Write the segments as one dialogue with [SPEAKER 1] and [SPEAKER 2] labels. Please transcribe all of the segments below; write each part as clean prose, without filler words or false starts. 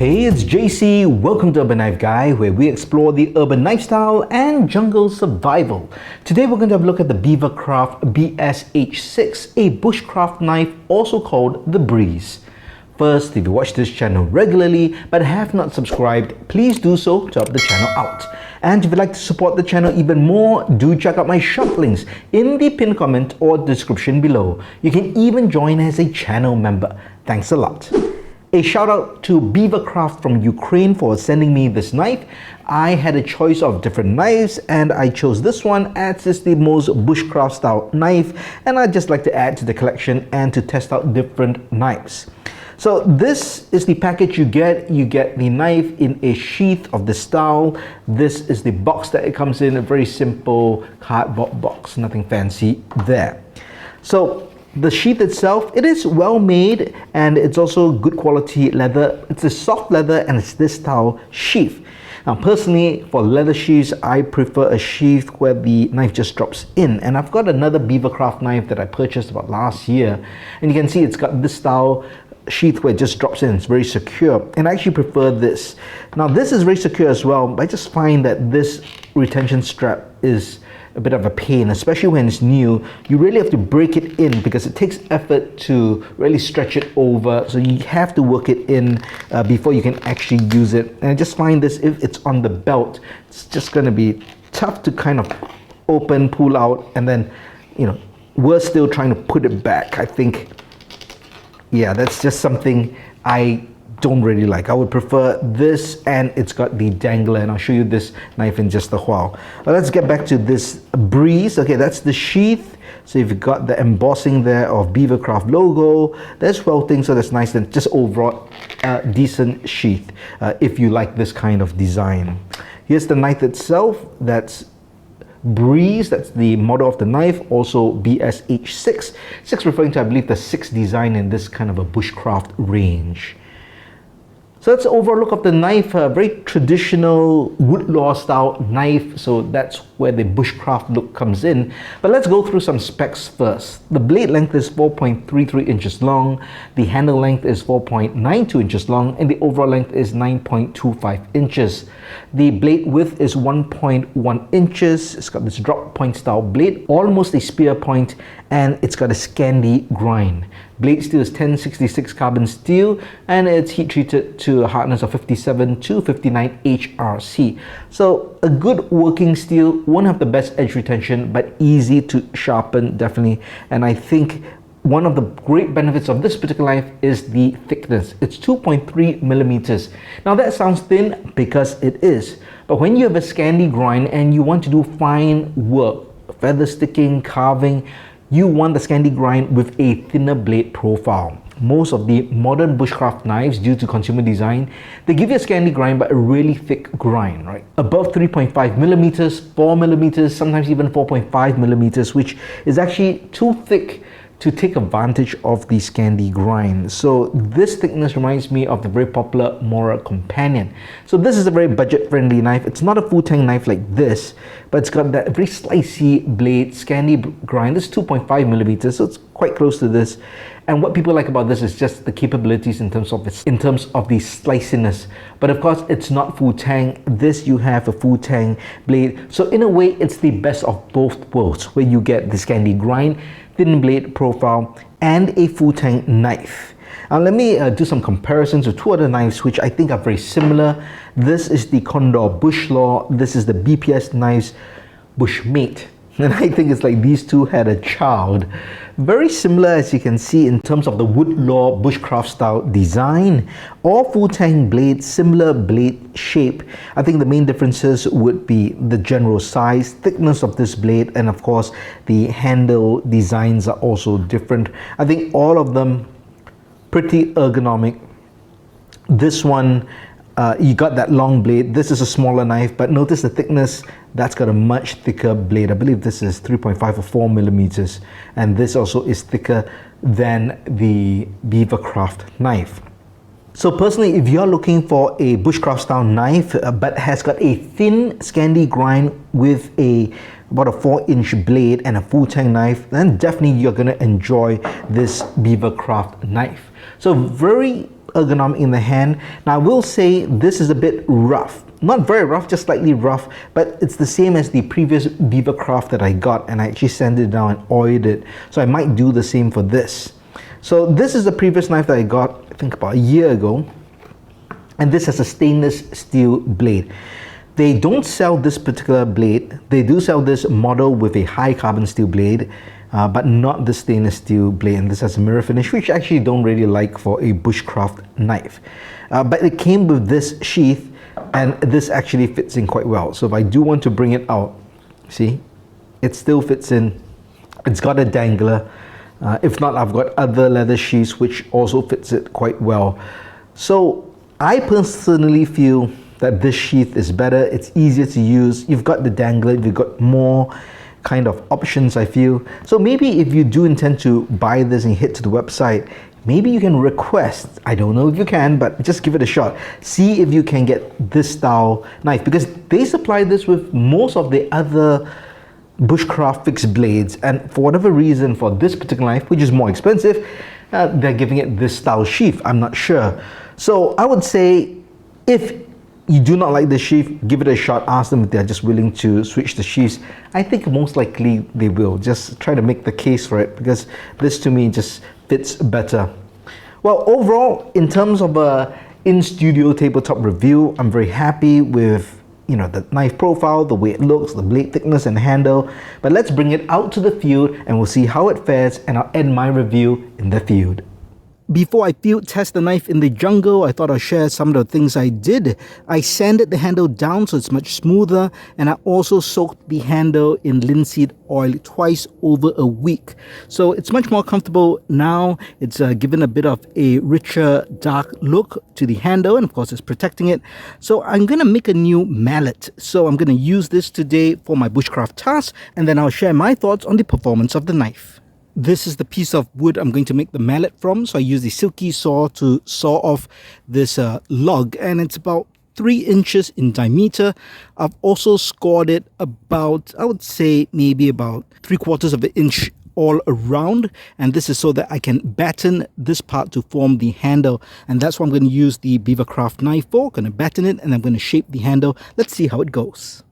[SPEAKER 1] Hey, it's JC. Welcome to Urban Knife Guy, where we explore the urban knife style and jungle survival. Today we're going to have a look at the Beavercraft BSH6, a bushcraft knife also called the Breeze. First, if you watch this channel regularly but have not subscribed, please do so to help the channel out. And if you'd like to support the channel even more, do check out my shop links in the pinned comment or description below. You can even join as a channel member. Thanks a lot. A shout out to Beavercraft from Ukraine for sending me this knife. I had a choice of different knives and I chose this one as it's the most bushcraft style knife, and I'd just like to add to the collection and to test out different knives. So this is the package you get. You get the knife in a sheath of this style. This is the box that it comes in, a very simple cardboard box, nothing fancy there. So the sheath itself, it is well made and it's also good quality leather. It's a soft leather and it's this style sheath. Now personally, for leather sheaths, I prefer a sheath where the knife just drops in. And I've got another Beavercraft knife that I purchased about last year, and you can see it's got this style sheath where it just drops in. It's very secure, and I actually prefer this. Now this is very secure as well, but I just find that this retention strap is a bit of a pain, especially when it's new. You really have to break it in because it takes effort to really stretch it over, so you have to work it in before you can actually use it. And I just find this, if it's on the belt, it's just going to be tough to kind of open, pull out, and then, you know, we're still trying to put it back. I think, yeah, that's just something I don't really like. I would prefer this, and it's got the dangler, and I'll show you this knife in just a while. But let's get back to this Breeze. Okay, that's the sheath. So you've got the embossing there of Beavercraft logo. There's welting, so that's nice, and just overall decent sheath if you like this kind of design. Here's the knife itself. That's Breeze, that's the model of the knife, also BSH6. 6 referring to, I believe, the 6th design in this kind of a bushcraft range. So that's an overall look of the knife, a very traditional woodlaw style knife, so that's where the bushcraft look comes in. But let's go through some specs first. The blade length is 4.33 inches long, the handle length is 4.92 inches long, and the overall length is 9.25 inches. The blade width is 1.1 inches. It's got this drop point style blade, almost a spear point, and it's got a Scandi grind. Blade steel is 1066 carbon steel, and it's heat treated to a hardness of 57 to 59 HRC. So a good working steel, won't have the best edge retention, but easy to sharpen, definitely. And I think one of the great benefits of this particular knife is the thickness. It's 2.3 millimeters. Now that sounds thin because it is, but when you have a Scandi grind and you want to do fine work, feather sticking, carving, you want the Scandi grind with a thinner blade profile. Most of the modern bushcraft knives, due to consumer design, they give you a Scandi grind but a really thick grind, right? Above 3.5 millimeters, 4 millimeters, sometimes even 4.5 millimeters, which is actually too thick to take advantage of the Scandi grind. So this thickness reminds me of the very popular Mora Companion. So this is a very budget-friendly knife. It's not a full-tang knife like this, but it's got that very slicey blade, Scandi grind. This is 2.5 millimeters, so it's quite close to this. And what people like about this is just the capabilities in terms of the sliciness. But of course, it's not full-tang. This, you have a full-tang blade. So in a way, it's the best of both worlds, where you get the Scandi grind, thin blade profile, and a full-tang knife. Now let me do some comparisons with two other knives which I think are very similar. This is the Condor Bushlaw. This is the BPS Knives Bushmate. And I think it's like these two had a child. Very similar, as you can see, in terms of the woodlaw bushcraft style design. All full-tang blades, similar blade shape. I think the main differences would be the general size, thickness of this blade, and of course the handle designs are also different. I think all of them pretty ergonomic. This one, you got that long blade. This is a smaller knife, but notice the thickness. That's got a much thicker blade. I believe this is 3.5 or 4 millimeters, and this also is thicker than the Beavercraft knife. So personally, if you're looking for a bushcraft style knife but has got a thin Scandi grind with a about a 4-inch blade and a full tang knife, then definitely you're gonna enjoy this Beavercraft knife. So very ergonomic in the hand. Now I will say this is a bit rough. Not very rough, just slightly rough, but it's the same as the previous Beavercraft that I got, and I actually sanded it down and oiled it. So I might do the same for this. So this is the previous knife that I got, I think about a year ago, and this has a stainless steel blade. They don't sell this particular blade. They do sell this model with a high carbon steel blade, but not the stainless steel blade, and this has a mirror finish, which I actually don't really like for a bushcraft knife. But it came with this sheath, and this actually fits in quite well. So if I do want to bring it out, see, it still fits in. It's got a dangler. If not, I've got other leather sheaths which also fits it quite well. So I personally feel that this sheath is better. It's easier to use. You've got the dangler, you've got more kind of options, I feel. So maybe if you do intend to buy this and head to the website, maybe you can request, I don't know if you can, but just give it a shot. See if you can get this style knife, because they supply this with most of the other bushcraft fixed blades, and for whatever reason, for this particular knife, which is more expensive, they're giving it this style sheath. I'm not sure. So I would say, if you do not like the sheath, give it a shot. Ask them if they're just willing to switch the sheaths. I think most likely they will. Just try to make the case for it, because this to me just fits better. Well, overall, in terms of a in-studio tabletop review, I'm very happy with the knife profile, the way it looks, the blade thickness and handle. But let's bring it out to the field and we'll see how it fares, and I'll end my review in the field. Before I field test the knife in the jungle, I thought I'd share some of the things I did. I sanded the handle down so it's much smoother, and I also soaked the handle in linseed oil twice over a week. So it's much more comfortable now. It's given a bit of a richer, dark look to the handle, and of course it's protecting it. So I'm going to make a new mallet. So I'm going to use this today for my bushcraft task, and then I'll share my thoughts on the performance of the knife. This is the piece of wood I'm going to make the mallet from. So I use the silky saw to saw off this log, and it's about 3 inches in diameter. I've also scored it about, I would say maybe about 3/4 of an inch all around, and this is so that I can batten this part to form the handle, and that's what I'm going to use the Beavercraft knife for. I'm going to batten it and I'm going to shape the handle. Let's see how it goes.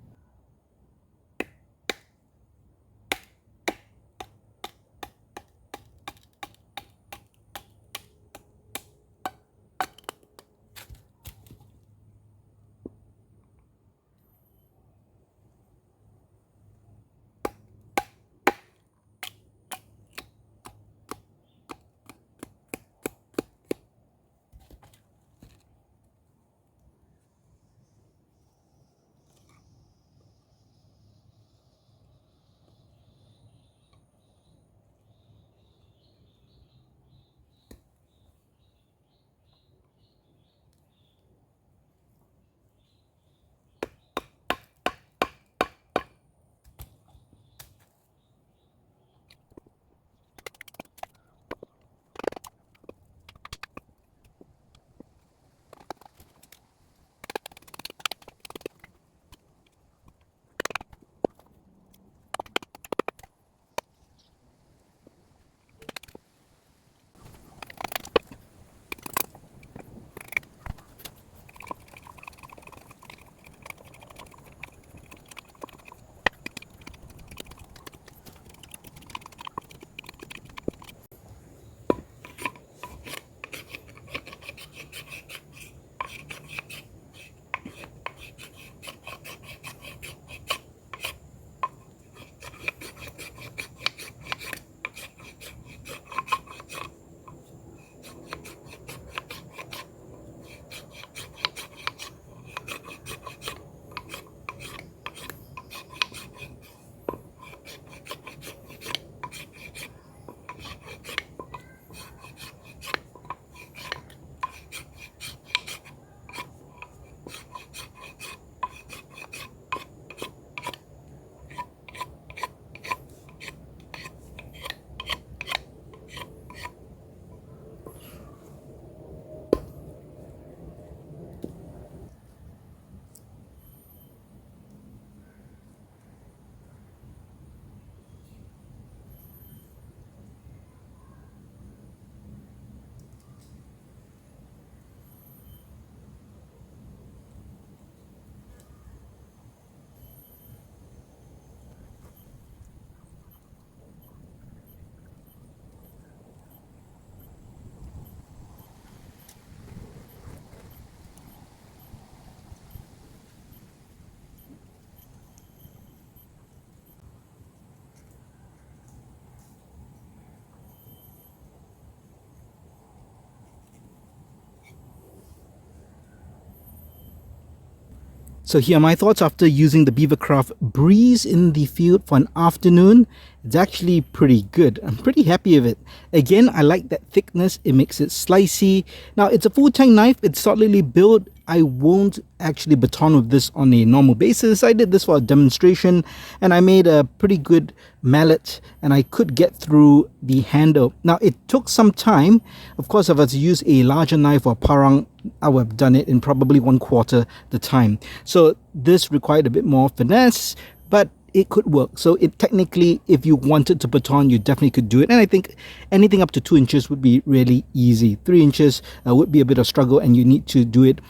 [SPEAKER 1] So here are my thoughts after using the Beavercraft Breeze in the field for an afternoon. It's actually pretty good. I'm pretty happy with it. Again, I like that thickness. It makes it slicey. Now, it's a full tang knife. It's solidly built. I won't actually baton with this on a normal basis. I did this for a demonstration and I made a pretty good mallet and I could get through the handle. Now, it took some time. Of course, if I was to use a larger knife or parang, I would have done it in probably 1/4 the time. So this required a bit more finesse, but it could work. So it technically, if you wanted to baton, you definitely could do it. And I think anything up to 2 inches would be really easy. 3 inches would be a bit of struggle and you need to do it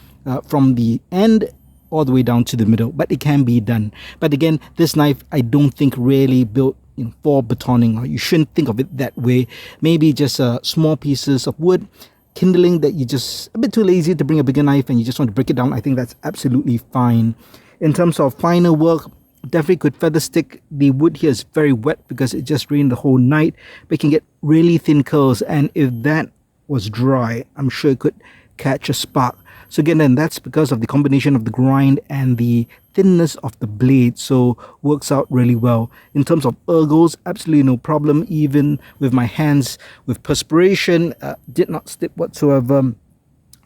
[SPEAKER 1] from the end all the way down to the middle, but it can be done. But again, this knife I don't think really built for batoning, or you shouldn't think of it that way. Maybe just small pieces of wood, kindling that you're just a bit too lazy to bring a bigger knife and you just want to break it down. I think that's absolutely fine. In terms of finer work, definitely could feather stick. The wood here is very wet because it just rained the whole night, but you can get really thin curls, and if that was dry, I'm sure it could catch a spark. So again, then that's because of the combination of the grind and the thinness of the blade, so works out really well. In terms of ergos, absolutely no problem. Even with my hands with perspiration, did not slip whatsoever.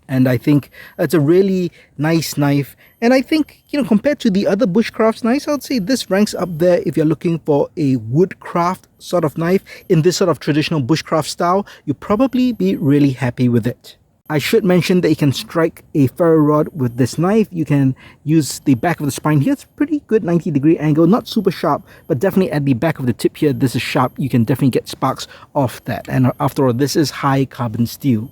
[SPEAKER 1] And I think it's a really nice knife. And I think, compared to the other bushcraft knives, I would say this ranks up there if you're looking for a woodcraft sort of knife in this sort of traditional bushcraft style. You'll probably be really happy with it. I should mention that you can strike a ferro rod with this knife. You can use the back of the spine here. It's pretty good 90-degree angle, not super sharp, but definitely at the back of the tip here, this is sharp. You can definitely get sparks off that. And after all, this is high carbon steel.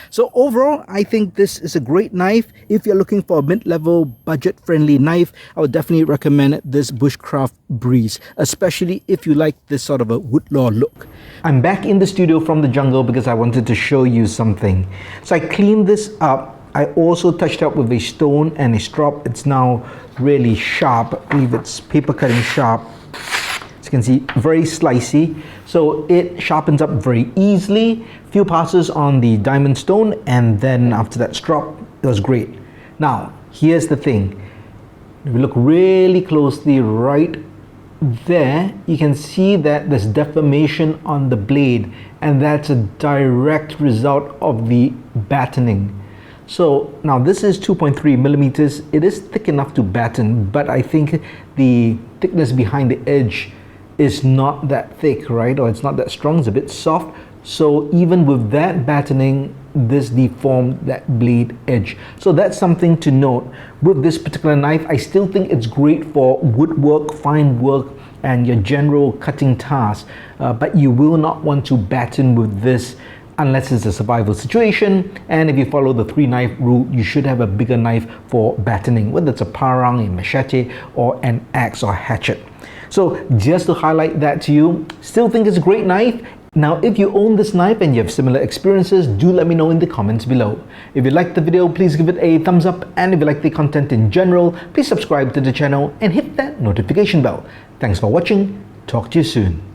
[SPEAKER 1] So overall, I think this is a great knife. If you're looking for a mid-level, budget-friendly knife, I would definitely recommend this Bushcraft Breeze, especially if you like this sort of a woodlaw look. I'm back in the studio from the jungle because I wanted to show you something. So I cleaned this up. I also touched up with a stone and a strop. It's now really sharp. I believe it's paper cutting sharp. As you can see, very slicey. So it sharpens up very easily. Few passes on the diamond stone, and then after that strop, it was great. Now, here's the thing. If we look really closely right there, you can see that there's deformation on the blade, and that's a direct result of the battening. So now this is 2.3 millimeters. It is thick enough to batten, but I think the thickness behind the edge is not that thick, right? Or it's not that strong, it's a bit soft. So even with that battening, this deformed that blade edge. So that's something to note. With this particular knife, I still think it's great for woodwork, fine work, and your general cutting tasks. But you will not want to batten with this unless it's a survival situation. And if you follow the 3-knife rule, you should have a bigger knife for battening, whether it's a parang, a machete, or an axe or hatchet. So just to highlight that to you, still think it's a great knife. Now, if you own this knife and you have similar experiences, do let me know in the comments below. If you liked the video, please give it a thumbs up. And if you like the content in general, please subscribe to the channel and hit that notification bell. Thanks for watching. Talk to you soon.